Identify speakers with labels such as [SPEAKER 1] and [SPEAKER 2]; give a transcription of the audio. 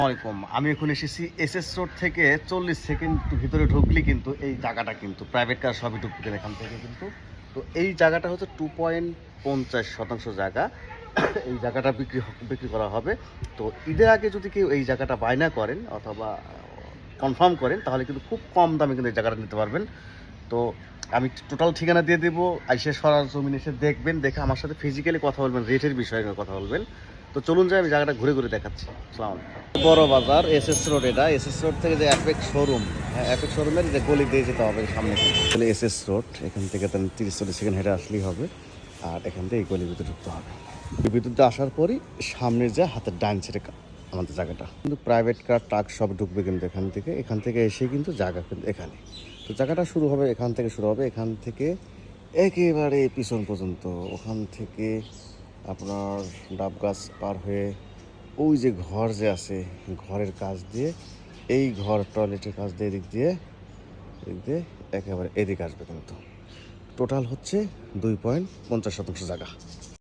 [SPEAKER 1] আসসালামাইকুম। আমি এখন এসেছি এসএস রোড থেকে 40 সেকেন্ড ভিতরে ঢুকলি কিন্তু এই জায়গাটা কিন্তু প্রাইভেট কার সবই ঢুকবে এখান থেকে কিন্তু। তো এই জায়গাটা হচ্ছে 2.50% জায়গা। এই জায়গাটা বিক্রি করা হবে। তো ঈদের আগে যদি কেউ এই জায়গাটা বায়না করেন অথবা কনফার্ম করেন তাহলে কিন্তু খুব কম দামে কিন্তু এই জায়গাটা নিতে পারবেন। তো আমি টোটাল ঠিকানা দিয়ে দেবো, এসে সরজমিনে এসে দেখবেন, দেখে আমার সাথে ফিজিক্যালি কথা বলবেন, রেটের বিষয়ে কথা বলবেন। তো চলুন যাই, আমি জায়গাটা ঘুরে ঘুরে দেখাচ্ছি। আসসালামু আলাইকুম। বড় বাজার এসএস রোড, এটা এসএস রোড থেকে যে অ্যাপেক্স শোরুম, হ্যাঁ অ্যাপেক্স শোরুমের যে গলি দিয়ে যেতে হবে সামনে তাহলে এসএস রোড, এখান থেকে তাহলে 30-40 সেকেন্ড হেঁটে আসলেই হবে। আর এখান থেকে এই গলির ভিতরে ঢুকতে হবে। বিদ্যুৎ আসার পরই সামনের যে হাতের ডান সাইডে আমাদের জায়গাটা কিন্তু প্রাইভেট কার ট্রাক সব ঢুকবে কিন্তু এখান থেকে এসে কিন্তু জায়গা কিন্তু এখানে। তো জায়গাটা শুরু হবে এখান থেকে, এখান থেকে একেবারে পিছন পর্যন্ত। ওখান থেকে আপনার ডাব গাছ পার হয়ে ওই যে ঘর যে আছে, ঘরের কাজ দিয়ে এই ঘর টয়লেটের কাজ দিয়ে এদিক দিয়ে একেবারে এদিকে আসবে কিন্তু। টোটাল হচ্ছে 2.50% জায়গা।